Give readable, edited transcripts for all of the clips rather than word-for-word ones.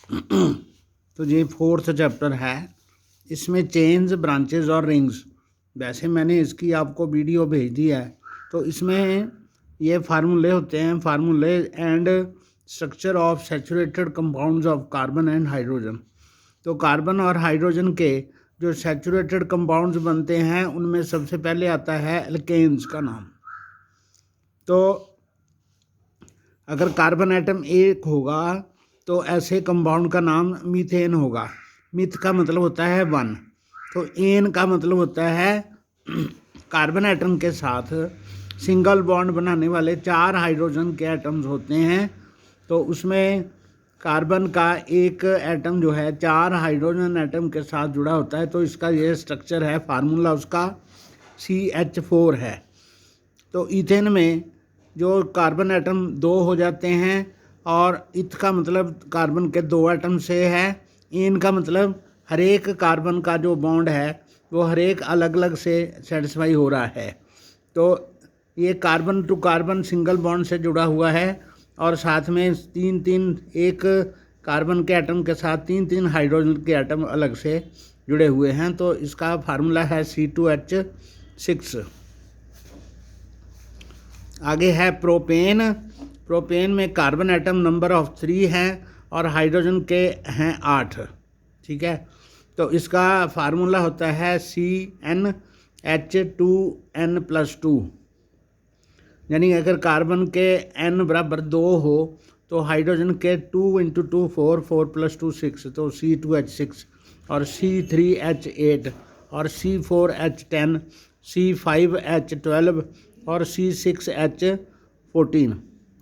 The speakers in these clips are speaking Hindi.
तो ये 4th चैप्टर है। इसमें चेन्स, ब्रांचेस और रिंग्स, वैसे मैंने इसकी आपको वीडियो भेज दी है। तो इसमें ये फार्मूले होते हैं, फार्मूले and structure of saturated compounds of carbon and hydrogen. तो कार्बन और हाइड्रोजन के जो सैचुरेटेड कंपाउंड्स बनते हैं उनमें सबसे पहले आता है एल्केन्स का नाम। तो अगर कार्बन एटम एक होगा तो ऐसे कंपाउंड का नाम मीथेन होगा। मिथ का मतलब होता है वन, तो एन का मतलब होता है कार्बन एटम के साथ सिंगल बॉन्ड बनाने वाले 4 हाइड्रोजन के एटम्स होते हैं। तो उसमें कार्बन का एक एटम जो है 4 हाइड्रोजन एटम के साथ जुड़ा होता है। तो इसका ये स्ट्रक्चर है, फार्मूला उसका CH4 है। तो ईथेन में जो कार्बन एटम 2 हो जाते हैं, और इथ का मतलब कार्बन के 2 एटम से है, एन का मतलब हर एक कार्बन का जो बॉन्ड है वो हर एक अलग अलग से सेटिस्फाई हो रहा है। तो ये carbon to carbon single bond से जुड़ा हुआ है, और साथ में 3-3 एक कार्बन के एटम के साथ 3-3 हाइड्रोजन के एटम अलग से जुड़े हुए हैं। तो इसका फार्मूला है C2H6। आगे है प्रोपेन। प्रोपेन में कार्बन एटम नंबर ऑफ 3 हैं और हाइड्रोजन के हैं 8। ठीक है, तो इसका फार्मूला होता है CnH2n+2। यानी अगर कार्बन के n बराबर 2 हो तो हाइड्रोजन के 2 × 2 4, 4 + 2 6, तो C2H6, और C3H8, और C4H10, C5H12 और C6H14।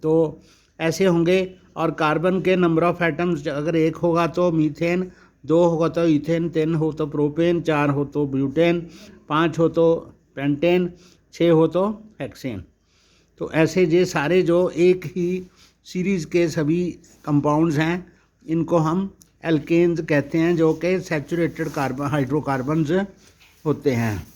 तो ऐसे होंगे। और कार्बन के नंबर ऑफ एटम्स अगर 1 होगा तो मीथेन, 2 होगा तो ईथेन, 3 हो तो प्रोपेन, 4 हो तो ब्यूटेन, 5 हो तो पेंटेन, 6 हो तो हेक्सेन। तो ऐसे ये सारे जो एक ही सीरीज़ के सभी कंपाउंड्स हैं इनको हम एल्केन्स कहते हैं, जो कि सैचुरेटेड कार्बन हाइड्रोकार्बन्स होते हैं।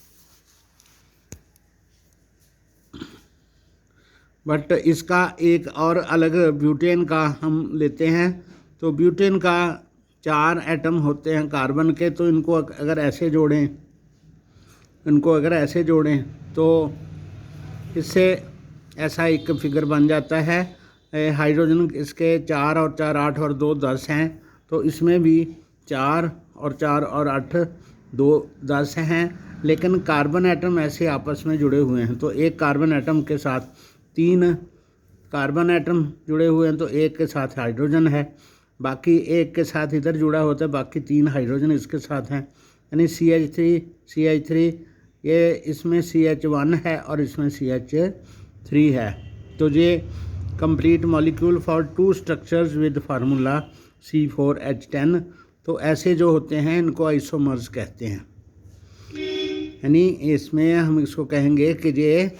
बट इसका एक और अलग ब्यूटेन का हम लेते हैं। तो ब्यूटेन का 4 एटम होते हैं कार्बन के। तो इनको अगर ऐसे जोड़ें तो इससे ऐसा एक फिगर बन जाता है। हाइड्रोजन इसके 4 और 4 8 और 2 10 हैं। तो इसमें भी 4 और 4 और 8 2 10 हैं, लेकिन कार्बन एटम ऐसे आपस में जुड़े हुए हैं। तो एक कार्बन एटम के साथ 3 कार्बन एटम जुड़े हुए हैं, तो एक के साथ हाइड्रोजन है, बाकी एक के साथ इधर जुड़ा होता है, बाकी 3 हाइड्रोजन इसके साथ हैं। यानी CH3 ये इसमें CH1 है और इसमें CH3 है। तो ये complete molecule for 2 structures with formula C4H10। तो ऐसे जो होते हैं इनको आइसोमर्स कहते हैं। यानी इसमें हम इसको कहेंगे कि ये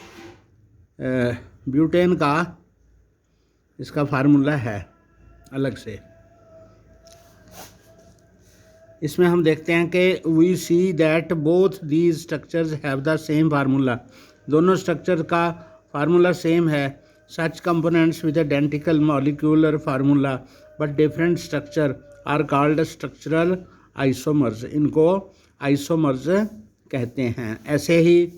ब्यूटेन का इसका फार्मूला है अलग से। इसमें हम देखते हैं कि we see that both these structures have the same formula. दोनों स्ट्रक्चर का फार्मूला सेम है। Such compounds with identical molecular formula but different structure are called structural isomers. इनको आइसोमर्स कहते हैं। ऐसे ही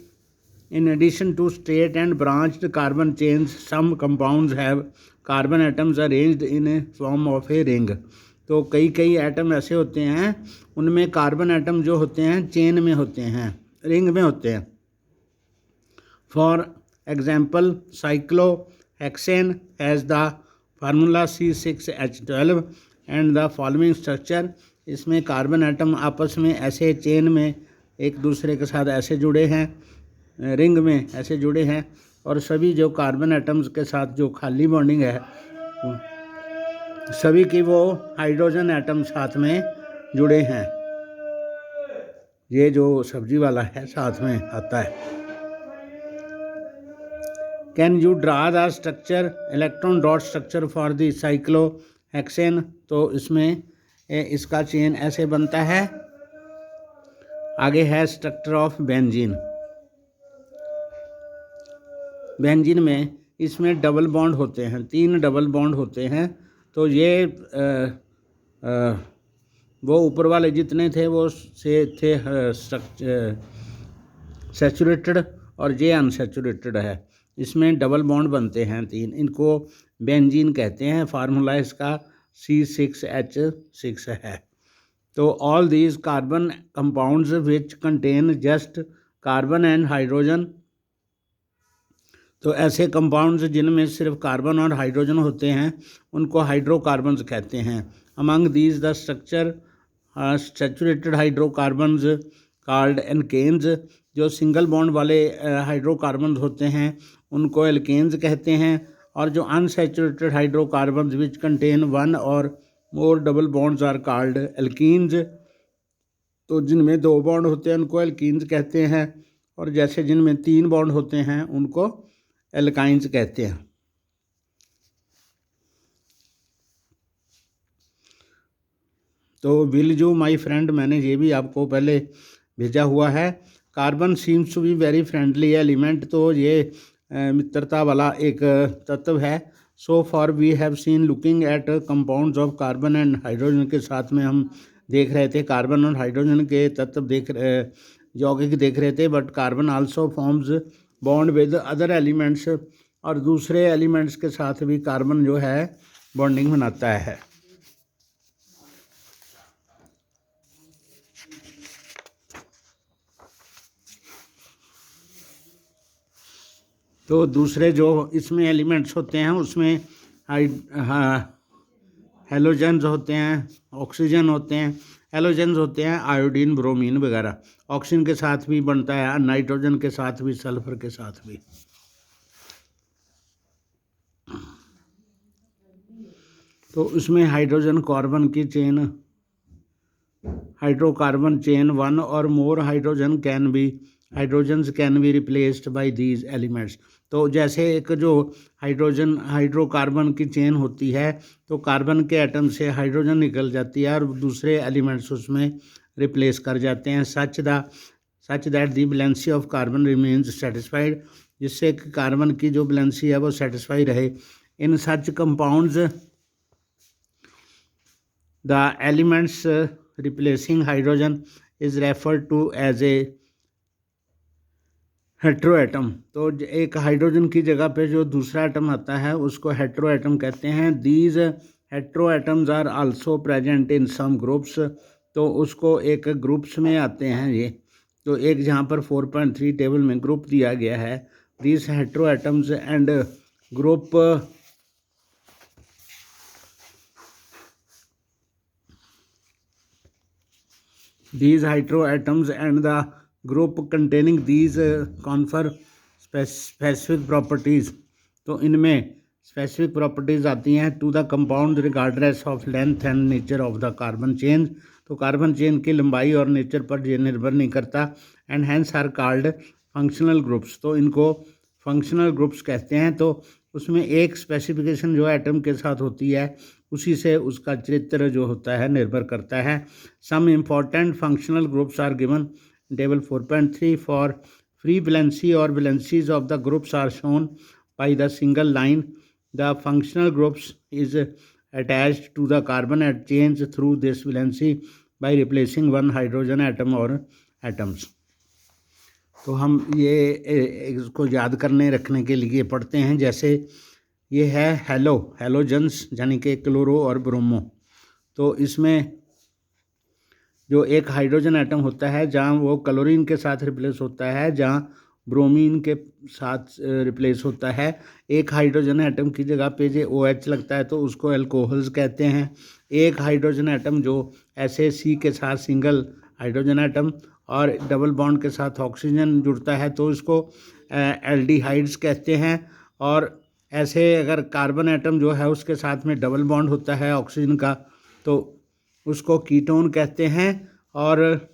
in addition to straight and branched carbon chains some compounds have carbon atoms arranged in a form of a ring. तो कई एटम ऐसे होते हैं उनमें कार्बन एटम जो होते हैं चेन में होते हैं, रिंग में होते हैं। For example cyclohexane has the formula C6H12 and the following structure. इसमें कार्बन एटम आपस में ऐसे चेन में एक दूसरे के साथ ऐसे जुड़े हैं, रिंग में ऐसे जुड़े हैं, और सभी जो कार्बन एटम्स के साथ जो खाली बॉन्डिंग है सभी की वो हाइड्रोजन एटम साथ में जुड़े हैं। ये जो सब्जी वाला है साथ में आता है। Can you draw the structure electron dot structure for the cyclohexane. तो इसमें इसका चेन ऐसे बनता है। आगे है स्ट्रक्चर ऑफ बेंजीन। बेंजीन में इसमें डबल बॉन्ड होते हैं, 3 डबल बॉन्ड होते हैं। तो ये वो ऊपर वाले जितने थे वो से थे सैचुरेटेड और ये अनसैचुरेटेड है। इसमें डबल बॉन्ड बनते हैं 3, इनको बेंजीन कहते हैं। फार्मूला इसका C6H6 है। तो all these carbon compounds which contain just carbon and hydrogen, तो ऐसे कंपाउंड्स जिनमें सिर्फ कार्बन और हाइड्रोजन होते हैं उनको हाइड्रोकार्बन्स कहते हैं। Among these the structure saturated hydrocarbons called alkanes, जो सिंगल बॉन्ड वाले हाइड्रोकार्बन्स होते हैं उनको एल्केन्स कहते हैं। और जो अनसैचुरेटेड हाइड्रोकार्बन्स विच कंटेन 1 और more double bonds are called alkenes, तो जिनमें 2 बॉन्ड होते हैं उनको एल्कीन्स कहते हैं, और जैसे जिनमें 3 बॉन्ड होते हैं उनको एल्काइंस कहते हैं। तो विल यू माय फ्रेंड, मैंने ये भी आपको पहले भेजा हुआ है। Carbon seems to be very friendly element, तो ये मित्रता वाला एक तत्व है। So far we have seen looking at compounds of carbon and hydrogen, के साथ में हम देख रहे थे कार्बन और हाइड्रोजन के तत्व यौगिक देख रहे थे। But carbon also forms bond with other elements, और दूसरे एलिमेंट्स के साथ भी कार्बन जो है बॉन्डिंग बनाता है। तो दूसरे जो इसमें एलिमेंट्स होते हैं उसमें हेलोजेंस होते हैं, ऑक्सीजन होते हैं, हेलोजेंस होते हैं आयोडीन, ब्रोमीन वगैरह। ऑक्सीजन के साथ भी बनता है, नाइट्रोजन के साथ भी, सल्फर के साथ भी। तो उसमें हाइड्रोजन कार्बन की चेन, हाइड्रोकार्बन चेन 1 और more hydrogens can be replaced by these elements. तो जैसे एक जो हाइड्रोकार्बन की चेन होती है तो कार्बन के एटम से हाइड्रोजन निकल जाती है और दूसरे एलिमेंट्स उसमें रिप्लेस कर जाते हैं। Such that the valency of carbon remains satisfied, जिससे कि कार्बन की जो बैलेंसी है वो सेटिस्फाई रहे। In such compounds the elements replacing hydrogen is referred to as a hetero atom. तो एक हाइड्रोजन की जगह पे जो दूसरा एटम आता है उसको हेट्रो एटम कहते हैं। These hetero atoms are also present in some groups, तो उसको एक ग्रुप्स में आते हैं ये। तो एक जहाँ पर 4.3 टेबल में ग्रुप दिया गया है, these hetero atoms and group these heteroatoms and the group containing these confer specific properties। तो इनमें स्पेसिफिक प्रॉपर्टीज़ आती हैं to the compound regardless of length and nature of the carbon chain. तो कार्बन चेन की लंबाई और नेचर पर ये निर्भर नहीं करता। And hence are called functional groups, तो इनको फंक्शनल ग्रुप्स कहते हैं। तो उसमें एक स्पेसिफिकेशन जो एटम के साथ होती है उसी से उसका चरित्र जो होता है निर्भर करता है। Some important functional groups are given table 4.3 for free valency और valencies of the groups are shown by the single line. The functional groups is attached to the carbon at chain through this valency by replacing 1 hydrogen atom और एटम्स। तो हम ये इसको याद करने रखने के लिए पढ़ते हैं। जैसे ये है हेलोजेंस यानी कि क्लोरो और ब्रोमो। तो इसमें जो एक हाइड्रोजन एटम होता है जहाँ वो क्लोरीन के साथ रिप्लेस होता है, जहाँ ब्रोमीन के साथ रिप्लेस होता है। एक हाइड्रोजन एटम की जगह पे जो OH लगता है तो उसको अल्कोहल्स कहते हैं। एक हाइड्रोजन एटम जो ऐसे C के साथ सिंगल हाइड्रोजन एटम और डबल बॉन्ड के साथ ऑक्सीजन जुड़ता है तो इसको एल्डिहाइड्स कहते हैं। और ऐसे अगर कार्बन एटम जो है उसके साथ में डबल बॉन्ड होता है ऑक्सीजन का तो उसको कीटोन कहते हैं। और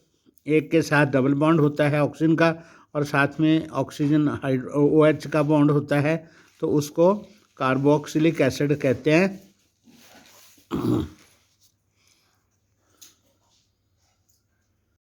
एक के साथ डबल बॉन्ड होता है ऑक्सीजन का और साथ में ऑक्सीजन OH का बॉन्ड होता है तो उसको कार्बोक्सिलिक एसिड कहते हैं।